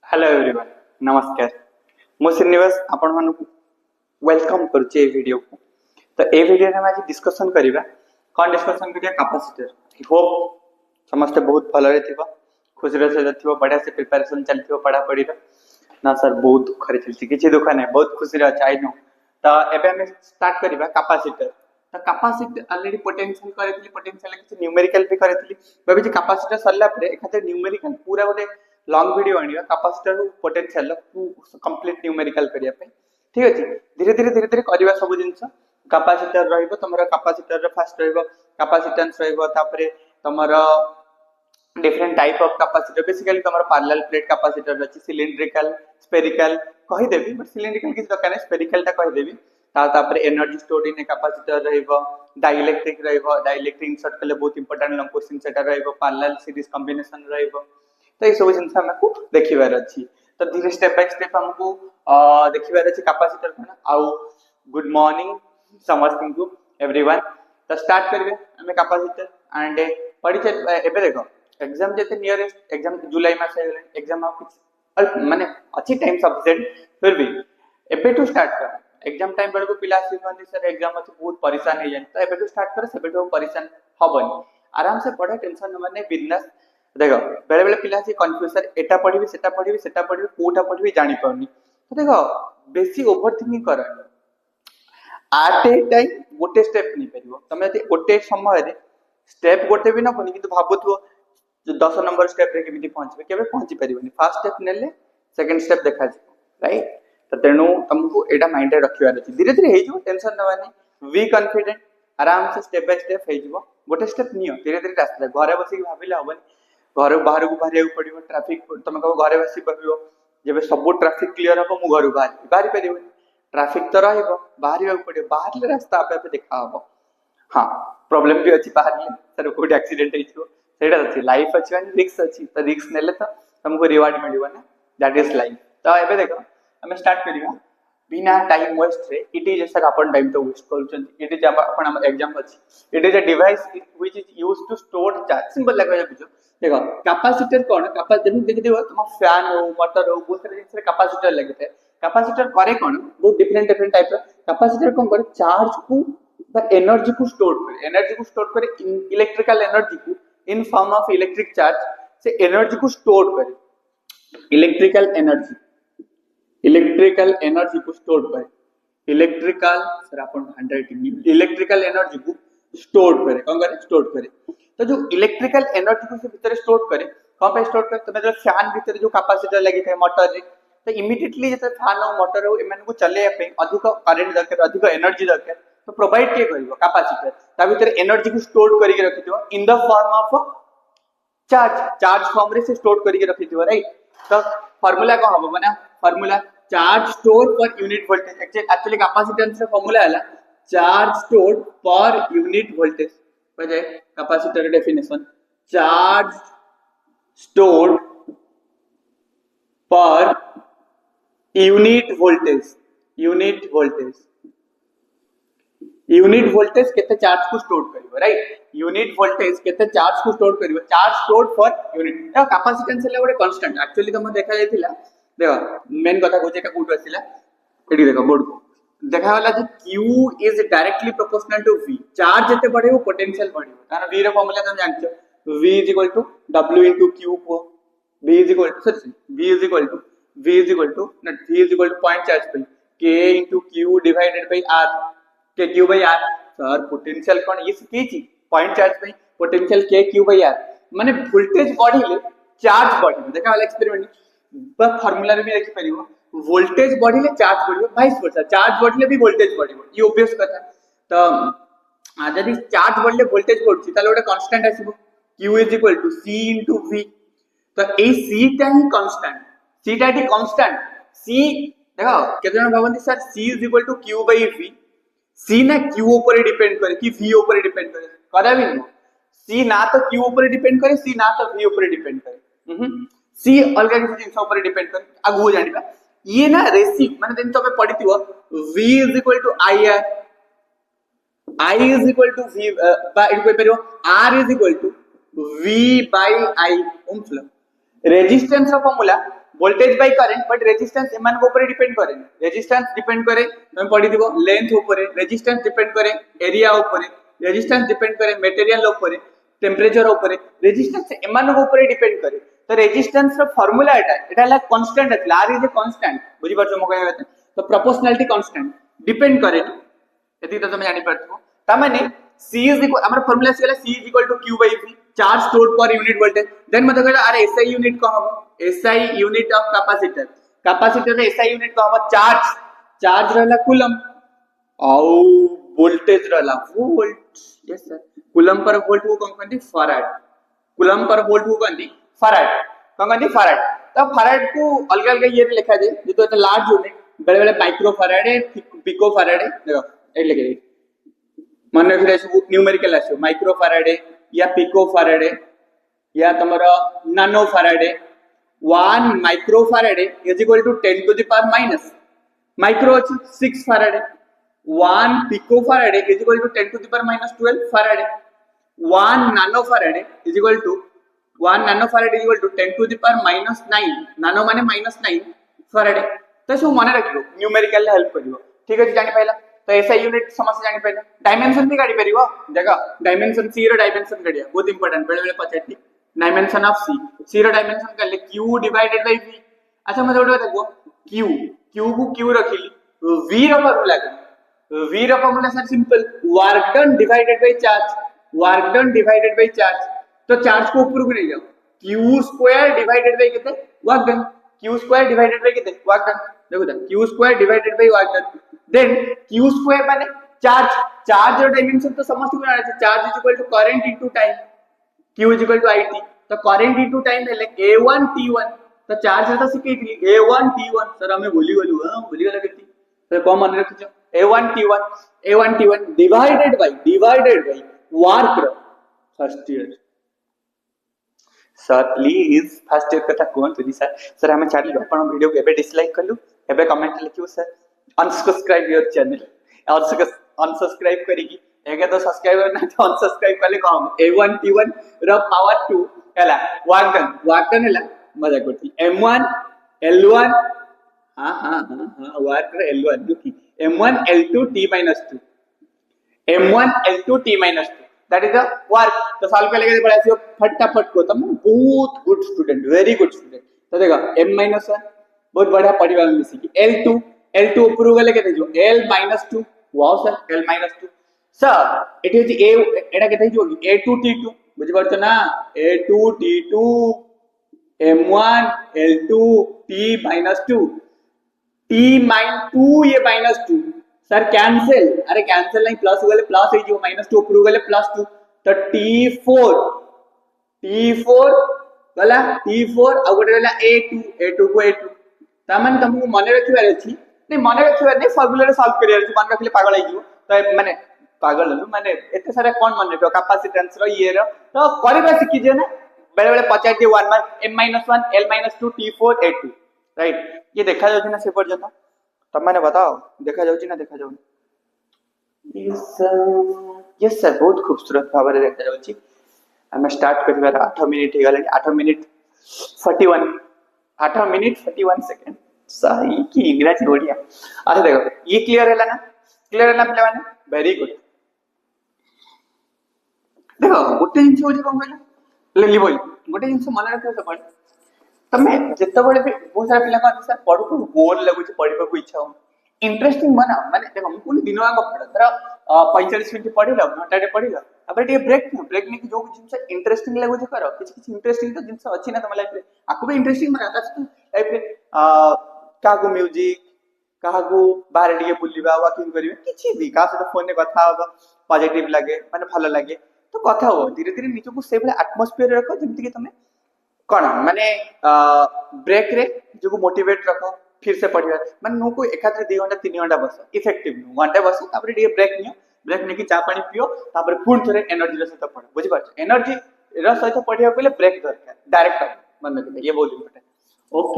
Hello everyone नमस्कार मु श्रीनिवास आपण मानक वेलकम करुचे वीडियो को। तो ए वीडियो में आज डिस्कशन करिबा कोन डिस्कशन करिया कैपेसिटर। होप समस्त बहुत भलो रे थिबो खुश रे से थिबो बढ़िया से प्रिपरेशन चलथिबो पढ़ा पढ़ी रो ना सर बहुत दुख रे चलती किछि दुख नै बहुत खुशी रे अछि नो। तो एबे हम स्टार्ट करिबा कैपेसिटर। तो कैपेसिटर ऑलरेडी पोटेंशियल करैतली पोटेंशियल किछि न्यूमेरिकल भी करैतली बबे जे कैपेसिटर सरला परे एखाते न्यूमेरिकल पूरा गोटे लॉन्ग वीडियो आनिबा कैपेसिटर पोटेंशियल कंप्लीट न्यूमेरिकल करिया पे ठीक अछि। धीरे धीरे करबा सब जिंस कैपेसिटर रहइबो तमरा कैपेसिटर रे फर्स्ट रहइबो कैपेसिटेंस रहइबो तापरे तमरा different type of capacitor basically तमरा पैरेलल प्लेट कैपेसिटर अछि सिलिंड्रिकल स्फेरिकल कहि देबी बट सिलिंड्रिकल किछ दरकार नै स्फेरिकल ता कहि देबी तापरे एनर्जी स्टोर्ड इन कैपेसिटर रहइबो डाइइलेक्ट्रिक इंसर्ट कले बहुत इंपोर्टेंट लॉन्ग क्वेश्चन सेटा रहइबो पैरेलल सीरीज कॉम्बिनेशन रहइबो। तो ये सब जिनस हमको देखिबार अछि। तो धीरे स्टेप बाय स्टेप हमको देखिबार अछि कैपेसिटर कोन आउ गुड मॉर्निंग समस्त को एवरीवन। तो स्टार्ट करबे हमें कैपेसिटर एंड पढ़ी चल एबे देखो एग्जाम जते नियरेस्ट एग्जाम जुलाई मास है एग्जाम आ कुछ माने अच्छी टाइम सब्जेक्ट फिर भी एबे टू स्टार्ट कर एग्जाम टाइम बेल को पिला सिखन सर एग्जाम अछि बहुत परेशान हे जाय तो एबे टू स्टार्ट कर सेबे तो परेशान हबनी आराम से पढ़े टेंशन न माने बिजनेस देखो बेले बेले पिला से कंफ्यूजन एटा पढ़िबी सेटा पढ़िबी कोटा पढ़िबी जानि पाउनी तो देखो बेसी ओवरथिंकिंग करनी आट ए टाइम गोटे स्टेप नहीं परिबो तमे यदि गोटे समय रे स्टेप गोटे भी न पनी किंतु भाबुथो 10 नंबर स्टेप रे केमिति पहुंचबे केबे पहुंची परिबनी फर्स्ट स्टेप नेले सेकंड स्टेप देखा जे राइट। तो तेनु तुमको एटा माइंड रे रखिबार अछि धीरे धीरे हे जो टेंशन न माने वी कॉन्फिडेंट आराम से स्टेप बाय स्टेप हे जो गोटे स्टेप नियो धीरे धीरे रास्ता घरे बसी भाबिले हबनी घर बाहर को बाहर पड़ो ट्राफिक तुम कह घरे बस पड़ो जब सब ट्राफिक क्लीयर हम मु घर बाहर पार ट्राफिक तो रहा बाहर पड़ो बाहर रास्ता आपे आपे देखा हम हाँ प्रॉब्लम भी अच्छी बाहर सर कोई एक्सीडेंट हो लाइफ अच्छी रिस्क अच्छी तो रिस्क नेले तो तुमको रिवार्ड मिलवा ना दैट इज लाइफ। तो ये देखो हमें स्टार्ट करिया बिना टाइम वेस्ट रे इट इज सर अपन टाइम तो वेस्ट करछन इट इज अपन एग्जाम अछि it is a device which is used to store charge simple लगे बुझो देखो कैपेसिटर कोन कैपेसिटर देख देबो तुम फैन हो मोटर हो बहुत सारे जिंस रे कैपेसिटर लगे थे कैपेसिटर करे कोन बहुत डिफरेंट टाइप रो कैपेसिटर कोन करे चार्ज को द एनर्जी को स्टोर करे इलेक्ट्रिकल एनर्जी को in form of electric charge से एनर्जी को स्टोर करे इलेक्ट्रिकल एनर्जी को स्टोर करे इलेक्ट्रिकल सर अपन हैंडराइटिंग इलेक्ट्रिकल एनर्जी को स्टोर करे कौन करे स्टोर करे। तो जो इलेक्ट्रिकल एनर्जी को से भीतर स्टोर करे कौन पे स्टोर करे तो मतलब फैन भीतर जो कैपेसिटर लगी थे मोटर रे तो इमीडिएटली जब फैन और मोटर हो एमन को चले पे अधिक करंट दरकार अधिक एनर्जी दरकार तो प्रोवाइड के करिवो कैपेसिटर ता भीतर एनर्जी को स्टोर करके रखिथिबो in the form of charge form रे से स्टोर करके रखिथिबो राइट। तो फार्मूला को हबो माने formula charge store per unit voltage actually capacitance रे फार्मूला हला charge stored per unit voltage बजे capacitor definition charge stored per unit voltage केते चार्ज को स्टोर करिवो राइट यूनिट वोल्टेज केते चार्ज को स्टोर करिवो चार्ज स्टोर्ड फॉर यूनिट तो कैपेसिटेंस ले गोटे कांस्टेंट एक्चुअली तुम देखा जायतिला देखो मेन कथा कोचे का कोड आसिला एडी देखो बोर्ड को देखा वाला जो Q is directly proportional to V charge जते बढ़े वो पोटेंशियल बढ़े कारण V रे फार्मूला तुम जानछो V W Q को V पॉइंट चार्ज पे K Q divided by R K Q by R sir potential कोन ये सीखी पॉइंट चार्ज पे potential K Q by R माने वोल्टेज बढ़िले चार्ज बढ़िले देखा वाला एक्सपेरिमेंट बा फार्मूला रे भी देखि परिबो वोल्टेज बढ़िले चार्ज बढ़िबो वाइस वर्सा चार्ज बढ़िले भी वोल्टेज बढ़िबो ये ऑब्वियस कथा। तो यदि चार्ज बढ़ले वोल्टेज बढ़छि ताले ओटा कांस्टेंट आसीबो Q C V तो ए C टा ही कांस्टेंट C देखो केते जन भाबंती sir C Q by V C ना Q ऊपर डिपेंड करे कि V ऊपर डिपेंड करे करा भी नहीं C ना तो Q ऊपर डिपेंड करे C ना तो V ऊपर डिपेंड करे C अलग किसी जिंस ऊपर डिपेंड करे आगु जानिबा ये ना रेशियो माने दिन तो पढ़िथिबो V IR I V बा इट कोइ परिबो R V by I ohm फ्लो रेजिस्टेंस रो formula voltage by current but resistance एमान को ऊपर डिपेंड करे रेजिस्टेंस डिपेंड करे तुम पढी दिबो लेंथ ऊपर रेजिस्टेंस डिपेंड करे एरिया ऊपर रेजिस्टेंस डिपेंड करे मटेरियल ऊपर टेम्परेचर ऊपर रेजिस्टेंस एमान को ऊपर डिपेंड करे तो रेजिस्टेंस रो फार्मूला एटा ला कांस्टेंट है आर इज ए कांस्टेंट बुझी परछो म कहबे तो प्रोपोर्शनलिटी कांस्टेंट डिपेंड करे एति तो तुम जानि परछो ता माने C is equal हमर फार्मूला से C is equal to Q by V charge stored per unit voltage then मते कहला अरे SI यूनिट को हम SI unit of capacitor capacitor रे SI यूनिट को हम चार्ज रहला कूलम आउ वोल्टेज रहला volt yes sir coulomb per volt को कोन कहंती फैराड कूलम पर वोल्ट को कहंती फैराड कोन कहंती फैराड तो फैराड को अलग अलग ये लिखा दे जे तो लार्ज यूनिट बेले बेले माइक्रो फैराड है पिको फैराड है देखो ए लिखे दे मन रखिले सब न्यूमेरिकल आसो माइक्रो फैराड है या पिको फैराड है या तमरा नानो फैराड है 1 micro farad is equal to 10 to the power minus micro 6 farad 1 pico farad is equal to 10 to the power minus 12 farad 1 nano farad is equal to 1 nano farad is equal to 10 to the power minus 9 nano माने minus 9 farad तो सब मन रखियो numerical help करियो ठीक है जानि पाइला तो ऐसा यूनिट समस्या जानि पाइला डायमेंशन भी गाड़ी परिबो देखो डायमेंशन सी रो डायमेंशन गाड़िया बहुत इंपोर्टेंट बेले बेले पचाती डायमेंशन ऑफ सी रो डायमेंशन कर ले q डिवाइडेड बाय v अच्छा मैं जोड़ देखो q को q रखिली v रो फार्मूला v रो formula sir simple work done divided by charge तो चार्ज को ऊपर को ले जाओ q2 डिवाइडेड बाय कितने work done q2 divided by कितने वर्क डन देखो ता q2 divided by work done then q2 माने चार्ज रो डायमेंशन तो समस्त को जाने charge is equal to current into time q is equal to it तो करंट इनटू टाइम हेले a1 t1 तो चार्ज रे तो सिखै थी a1 t1 सर हमें भूली गलु केती तो को मन रखियो a1 t1 divided by work रो first year sir please first year कथा कोन तुनी सर हमें चैनल अपन वीडियो के एबे डिसलाइक करलु एबे कमेंट लिखियो sir unsubscribe your channel unsubscribe करेगी एगे तो सब्सक्राइबर ना तो अनसब्सक्राइब करले कम a1 t1 रो पावर 2 हला वर्क डन हला मजा करती m1 l1 हां वर्क l1 दुखी m1 l2 t-2 m1 ल2 t-2 that is the work तो सॉल्व कर लेके पढ़ाई फटाफट को तुम बहुत good student very good student तो देखो m-1 बहुत बढ़िया पढ़िबा मिसी l2 ऊपर गले केते जो l-2 wow sir l-2 sir eighty होची a एटा केते जो a2 t2 बुझि परछ ना a2 t2 m1 l2 t-2 t-2 ये -2 सर कैंसिल अरे कैंसिल नहीं प्लस गले प्लस है जो -2 ऊपर गले +2 तो t4 गला t4 आ गोटे गला a2 को a2 तामन तुमको मने रखिबार अछि नहीं मने रखिबार नहीं फार्मूला रे सॉल्व करियार अछि मन रखले पागल आइ जो तो माने पागल हलु माने एते सारा कोन मन रखियो कैपेसिटेंस रो ये रो तो करबा सिखि जे ना बेले बेले 50 1 mark m-1 l-2 t4 a2 right ये देखा जाउछि ना से पर्यंत तब मैंने बताओ देखा जाउछि ना देखा जाउ यस सर बहुत खूबसूरत भाव रे देखा जाउछि हम स्टार्ट करबार 8 मिनिट हे गले 8 मिनिट 41 सेकंड सही की इंग्लिश बढ़िया अच्छा देखो ये क्लियर हैला प्ले माने वेरी गुड देखो गोटे जिंस होछि कोन कहला ले लिबो गोटे जिंस मन रखियो सब तमे जत्ते बळे भी बहुत सारा पिला का सर पढु को बोर लागु छै पढिबा को इच्छा हो इंटरेस्टिंग बनाओ माने देखो हम कोन दिन आग पढ तरा 45 मिनिट पढिलो घंटा टे पढिलो अब टे ब्रेक ने कि जो जिंस इंटरेस्टिंग लागु छै करो किछ इंटरेस्टिंग तो जिंस अछि ना तम लाइफ रे आकु भी इंटरेस्टिंग बना लाइफ रे का को म्यूजिक का को बाहर टिके बुलिबा वॉकिंग करिवे किछि भी का से फोन ने कथा होबा पॉजिटिव लागे माने भलो लागे तो कथा हो धीरे धीरे निजो को सेबले एटमॉस्फियर रखो जेमति कि तमे कोन माने ब्रेक रे जो को मोटिवेट रखो फिर से पढ़िबा माने नो को एकात्र 2 घंटा 3 घंटा बस इफेक्टिव नो घंटा बस तापर डी ब्रेक ने कि चा पानी पियो तापर फुल थरे एनर्जी रे सहित पढ़ बुझि पाछ एनर्जी रे सहित पढ़िया पहिले ब्रेक दरकार डायरेक्ट मन में ये बहुत इंपोर्टेंट ओके